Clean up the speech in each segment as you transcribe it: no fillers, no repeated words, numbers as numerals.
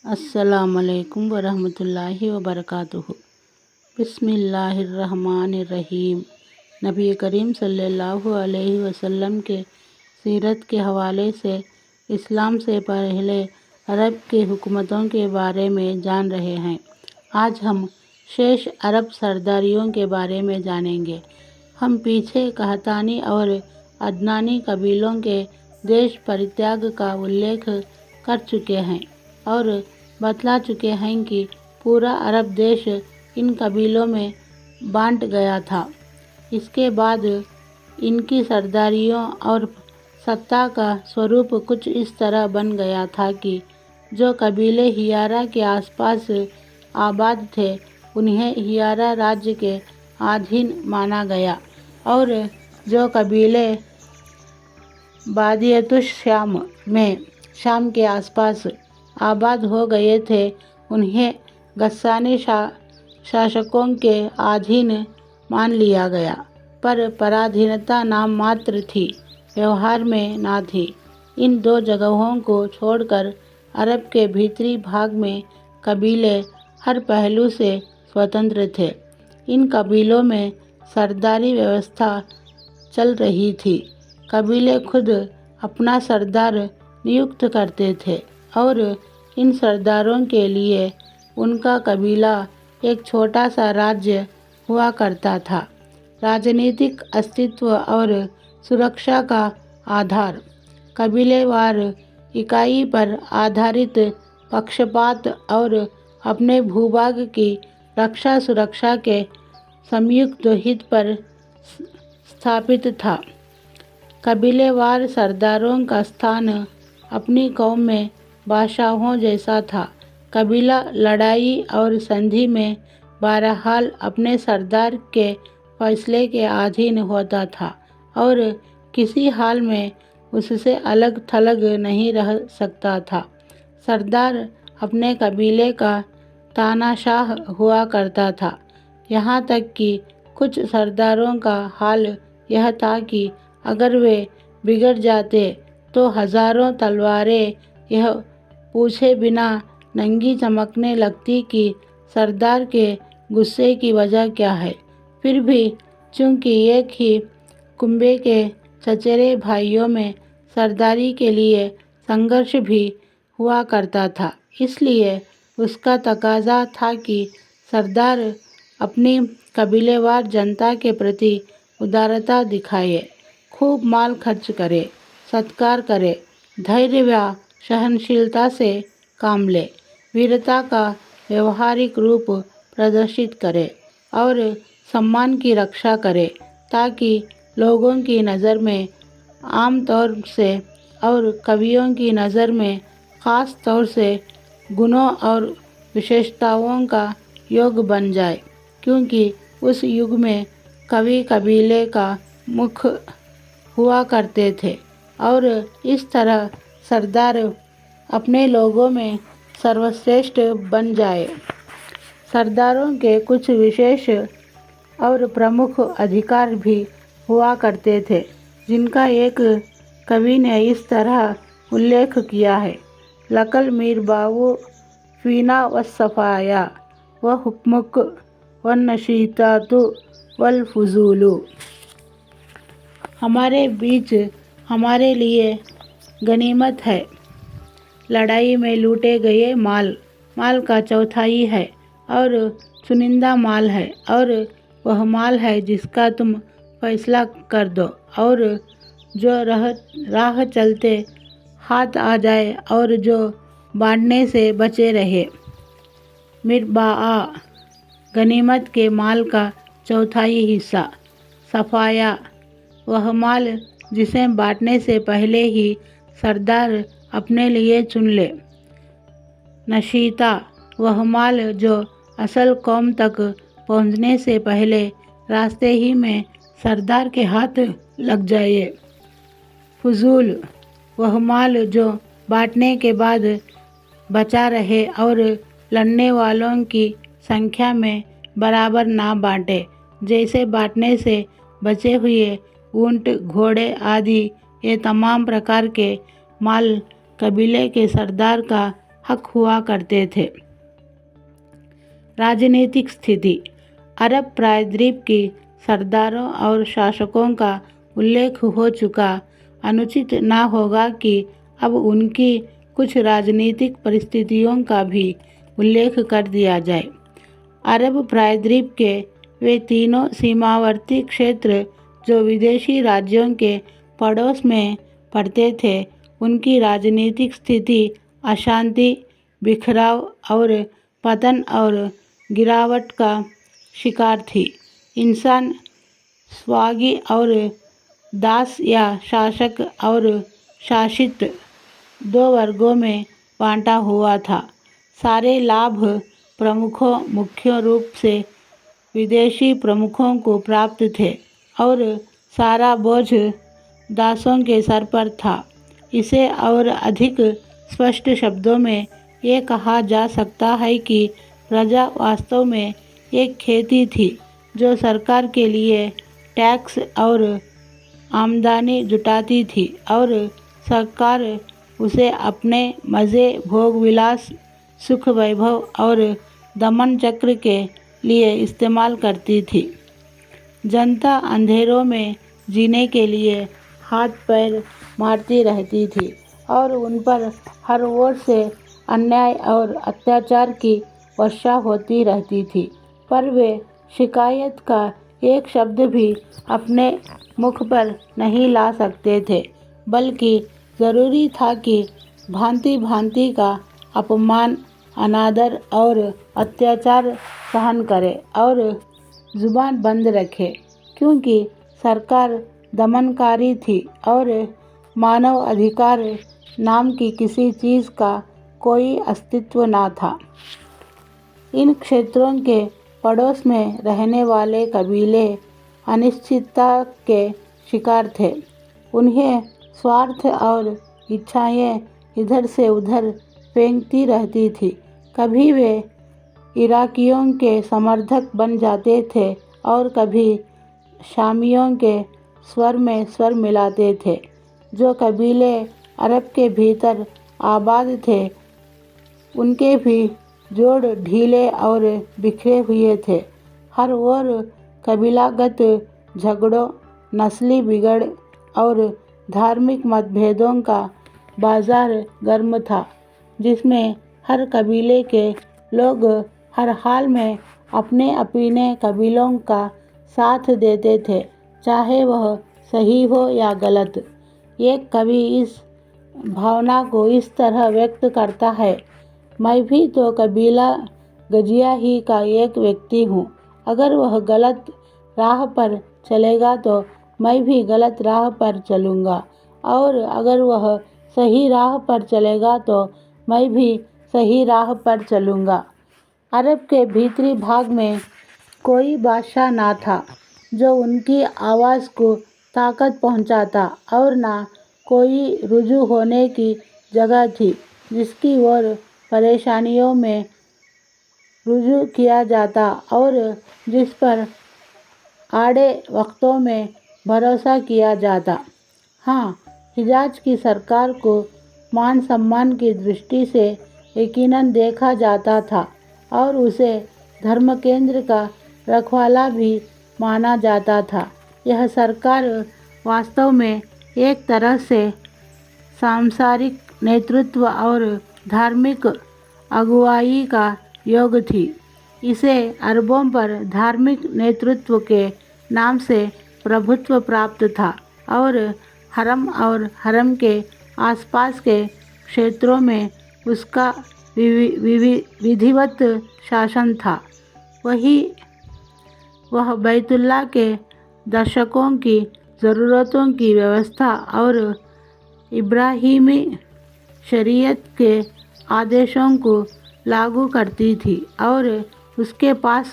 अस्सलामुअलैकुम वरहमतुल्लाहि वबरकातुहू। बिस्मिल्लाहिर्रहमानिर्रहीम। नबी करीम सल्लल्लाहु अलैहि वसल्लम के सीरत के हवाले से इस्लाम से पहले अरब की हुकूमतों के बारे में जान रहे हैं। आज हम शेष अरब सरदारियों के बारे में जानेंगे। हम पीछे कहतानी और अदनानी कबीलों के देश परित्याग का उल्लेख कर चुके हैं और बतला चुके हैं कि पूरा अरब देश इन कबीलों में बांट गया था। इसके बाद इनकी सरदारियों और सत्ता का स्वरूप कुछ इस तरह बन गया था कि जो कबीले हियारा के आसपास आबाद थे उन्हें हियारा राज्य के अधीन माना गया और जो कबीले बादियतुश शाम में शाम के आसपास आबाद हो गए थे उन्हें गस्सानी शासकों के अधीन मान लिया गया, पर पराधीनता नाम मात्र थी, व्यवहार में ना थी। इन दो जगहों को छोड़कर अरब के भीतरी भाग में कबीले हर पहलू से स्वतंत्र थे। इन कबीलों में सरदारी व्यवस्था चल रही थी। कबीले खुद अपना सरदार नियुक्त करते थे और इन सरदारों के लिए उनका कबीला एक छोटा सा राज्य हुआ करता था। राजनीतिक अस्तित्व और सुरक्षा का आधार कबीलेवार इकाई पर आधारित पक्षपात और अपने भूभाग की रक्षा सुरक्षा के संयुक्त हित पर स्थापित था। कबीलेवार सरदारों का स्थान अपनी कौम में बादशाहों जैसा था। कबीला लड़ाई और संधि में बहरहाल अपने सरदार के फैसले के अधीन होता था और किसी हाल में उससे अलग थलग नहीं रह सकता था। सरदार अपने कबीले का तानाशाह हुआ करता था। यहाँ तक कि कुछ सरदारों का हाल यह था कि अगर वे बिगड़ जाते तो हजारों तलवारें यह पूछे बिना नंगी चमकने लगती कि सरदार के गुस्से की वजह क्या है। फिर भी चूंकि एक ही कुंबे के चचेरे भाइयों में सरदारी के लिए संघर्ष भी हुआ करता था, इसलिए उसका तकाजा था कि सरदार अपनी कबीलेवार जनता के प्रति उदारता दिखाए, खूब माल खर्च करे, सत्कार करे, धैर्य व सहनशीलता से काम ले, वीरता का व्यवहारिक रूप प्रदर्शित करे और सम्मान की रक्षा करे, ताकि लोगों की नज़र में आम तौर से और कवियों की नज़र में ख़ास तौर से गुणों और विशेषताओं का योग बन जाए, क्योंकि उस युग में कवि कबीले का मुख हुआ करते थे और इस तरह सरदार अपने लोगों में सर्वश्रेष्ठ बन जाए। सरदारों के कुछ विशेष और प्रमुख अधिकार भी हुआ करते थे, जिनका एक कवि ने इस तरह उल्लेख किया है। लकल मीर बाबू फ़ीना व सफ़ाया व हुक्मुक व नशीतातु वल फुजूलु। हमारे बीच हमारे लिए गनीमत है, लड़ाई में लूटे गए माल का चौथाई है और चुनिंदा माल है और वह माल है जिसका तुम फैसला कर दो और जो राह चलते हाथ आ जाए और जो बांटने से बचे रहे। मिरबाआ गनीमत के माल का चौथाई हिस्सा। सफ़ाया वह माल जिसे बांटने से पहले ही सरदार अपने लिए चुन ले। नशीता वह माल जो असल कौम तक पहुंचने से पहले रास्ते ही में सरदार के हाथ लग जाए। फजूल वह माल जो बांटने के बाद बचा रहे और लड़ने वालों की संख्या में बराबर ना बांटे, जैसे बांटने से बचे हुए ऊंट, घोड़े आदि ये तमाम प्रकार के माल कबीले के सरदार का हक हुआ करते थे। राजनीतिक स्थिति। अरब प्रायद्वीप की सरदारों और शासकों का उल्लेख हो चुका, अनुचित न होगा कि अब उनकी कुछ राजनीतिक परिस्थितियों का भी उल्लेख कर दिया जाए। अरब प्रायद्वीप के वे तीनों सीमावर्ती क्षेत्र जो विदेशी राज्यों के पड़ोस में पड़ते थे, उनकी राजनीतिक स्थिति अशांति, बिखराव और पतन और गिरावट का शिकार थी। इंसान स्वागी और दास या शासक और शासित दो वर्गों में बांटा हुआ था। सारे लाभ प्रमुखों मुख्य रूप से विदेशी प्रमुखों को प्राप्त थे और सारा बोझ दासों के सर पर था। इसे और अधिक स्पष्ट शब्दों में ये कहा जा सकता है कि प्रजा वास्तव में एक खेती थी जो सरकार के लिए टैक्स और आमदनी जुटाती थी और सरकार उसे अपने मज़े, भोग विलास, सुख वैभव और दमन चक्र के लिए इस्तेमाल करती थी। जनता अंधेरों में जीने के लिए हाथ पैर मारती रहती थी और उन पर हर ओर से अन्याय और अत्याचार की वर्षा होती रहती थी, पर वे शिकायत का एक शब्द भी अपने मुख पर नहीं ला सकते थे, बल्कि ज़रूरी था कि भांति भांति का अपमान, अनादर और अत्याचार सहन करे और जुबान बंद रखे, क्योंकि सरकार दमनकारी थी और मानव अधिकार नाम की किसी चीज़ का कोई अस्तित्व न था। इन क्षेत्रों के पड़ोस में रहने वाले कबीले अनिश्चितता के शिकार थे। उन्हें स्वार्थ और इच्छाएं इधर से उधर फेंकती रहती थी। कभी वे इराकियों के समर्थक बन जाते थे और कभी शामियों के स्वर में स्वर मिलाते थे। जो कबीले अरब के भीतर आबाद थे, उनके भी जोड़ ढीले और बिखरे हुए थे। हर ओर कबीलागत झगड़ों, नस्ली बिगड़ और धार्मिक मतभेदों का बाजार गर्म था, जिसमें हर कबीले के लोग हर हाल में अपने अपने कबीलों का साथ देते थे, चाहे वह सही हो या गलत। एक कवि इस भावना को इस तरह व्यक्त करता है, मैं भी तो कबीला गजिया ही का एक व्यक्ति हूँ। अगर वह गलत राह पर चलेगा तो मैं भी गलत राह पर चलूँगा, और अगर वह सही राह पर चलेगा तो मैं भी सही राह पर चलूँगा। अरब के भीतरी भाग में कोई बादशाह ना था जो उनकी आवाज़ को ताकत पहुँचाता, और ना कोई रुजू होने की जगह थी जिसकी ओर परेशानियों में रुजू किया जाता और जिस पर आड़े वक्तों में भरोसा किया जाता। हाँ, हिजाज की सरकार को मान सम्मान की दृष्टि से यकीनन देखा जाता था और उसे धर्म केंद्र का रखवाला भी माना जाता था। यह सरकार वास्तव में एक तरह से सांसारिक नेतृत्व और धार्मिक अगुवाई का योग थी। इसे अरबों पर धार्मिक नेतृत्व के नाम से प्रभुत्व प्राप्त था और हरम के आसपास के क्षेत्रों में उसका विधिवत शासन था। वह बैतुल्लाह के दर्शकों की ज़रूरतों की व्यवस्था और इब्राहिमी शरीयत के आदेशों को लागू करती थी और उसके पास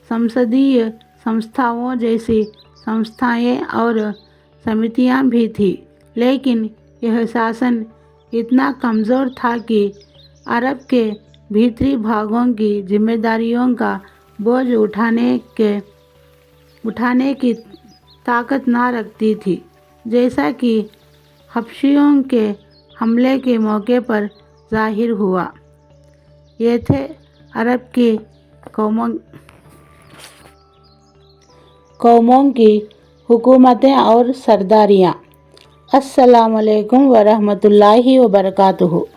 संसदीय संस्थाओं जैसी संस्थाएं और समितियां भी थी। लेकिन यह शासन इतना कमज़ोर था कि अरब के भीतरी भागों की जिम्मेदारियों का बोझ उठाने की ताकत ना रखती थी, जैसा कि हबशियों के हमले के मौके पर जाहिर हुआ। ये थे अरब की कौमों की हुकूमतें और सरदारियाँ। अस्सलाम वालेकुम वरहमतुल्लाहि वबरकातुहू।